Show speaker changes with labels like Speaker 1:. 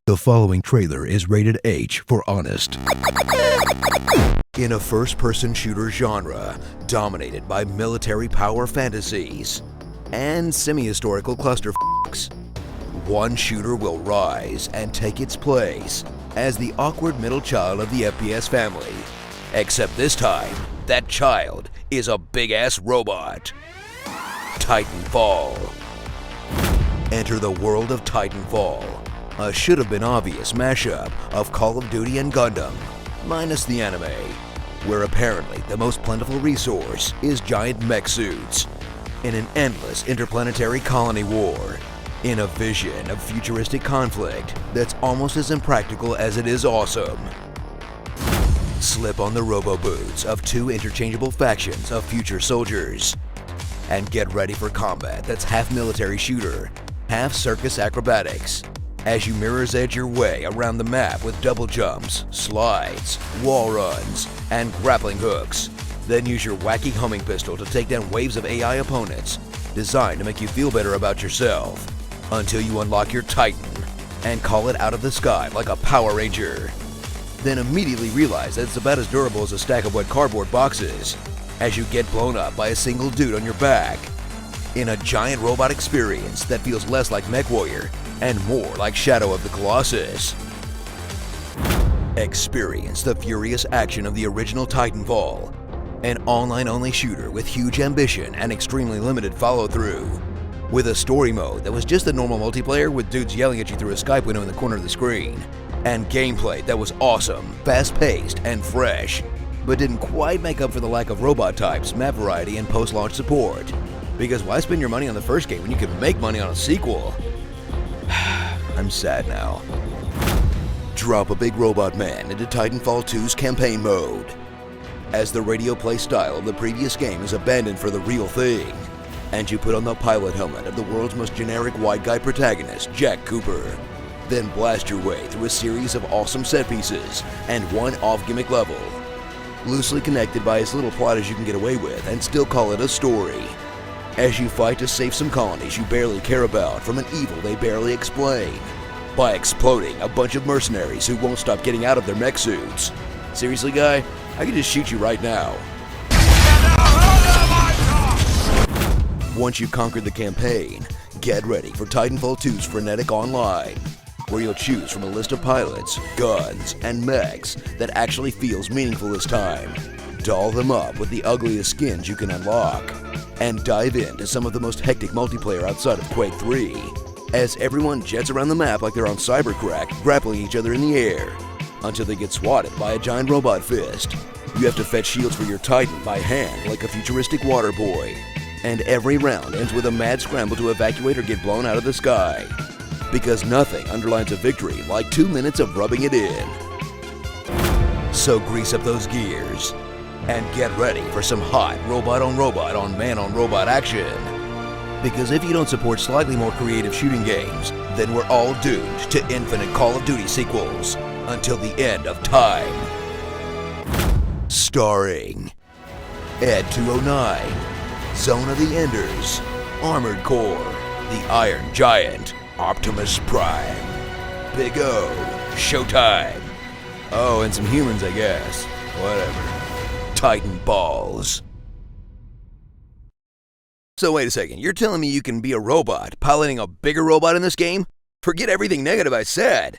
Speaker 1: The following trailer is rated H for honest. In a first-person shooter genre dominated by military power fantasies and semi-historical clusterfucks, one shooter will rise and take its place as the awkward middle child of the FPS family. Except this time, that child is a big-ass robot. Titanfall. Enter the world of Titanfall, a should-have-been-obvious mashup of Call of Duty and Gundam, minus the anime, where apparently the most plentiful resource is giant mech suits, in an endless interplanetary colony war, in a vision of futuristic conflict that's almost as impractical as it is awesome. Slip on the robo-boots of two interchangeable factions of future soldiers, and get ready for combat that's half military shooter, half circus acrobatics, as you mirror's edge your way around the map with double jumps, slides, wall runs, and grappling hooks. Then use your wacky homing pistol to take down waves of AI opponents, designed to make you feel better about yourself, until you unlock your Titan and call it out of the sky like a Power Ranger. Then immediately realize that it's about as durable as a stack of wet cardboard boxes, as you get blown up by a single dude on your back, in a giant robot experience that feels less like MechWarrior and more like Shadow of the Colossus. Experience the furious action of the original Titanfall, an online-only shooter with huge ambition and extremely limited follow-through, with a story mode that was just a normal multiplayer with dudes yelling at you through a Skype window in the corner of the screen, and gameplay that was awesome, fast-paced, and fresh, but didn't quite make up for the lack of robot types, map variety, and post-launch support. Because why spend your money on the first game when you can make money on a sequel? I'm sad now. Drop a big robot man into Titanfall 2's campaign mode, as the radio play style of the previous game is abandoned for the real thing, and you put on the pilot helmet of the world's most generic white guy protagonist, Jack Cooper. Then blast your way through a series of awesome set pieces and one off-gimmick level, loosely connected by as little plot as you can get away with and still call it a story, as you fight to save some colonies you barely care about from an evil they barely explain, by exploding a bunch of mercenaries who won't stop getting out of their mech suits. Seriously, guy? I could just shoot you right now. Once you've conquered the campaign, get ready for Titanfall 2's frenetic online, where you'll choose from a list of pilots, guns, and mechs that actually feels meaningful this time. Doll them up with the ugliest skins you can unlock, and dive into some of the most hectic multiplayer outside of Quake 3, as everyone jets around the map like they're on Cybercrack, grappling each other in the air, until they get swatted by a giant robot fist. You have to fetch shields for your Titan by hand like a futuristic water boy, and every round ends with a mad scramble to evacuate or get blown out of the sky, because nothing underlines a victory like 2 minutes of rubbing it in. So grease up those gears and get ready for some hot robot on man-on-robot action. Because if you don't support slightly more creative shooting games, then we're all doomed to infinite Call of Duty sequels until the end of time. Starring Ed 209, Zone of the Enders, Armored Core, the Iron Giant, Optimus Prime, Big O, Showtime. Oh, and some humans, I guess. Whatever. Titan Balls. So wait a second, you're telling me you can be a robot piloting a bigger robot in this game? Forget everything negative I said.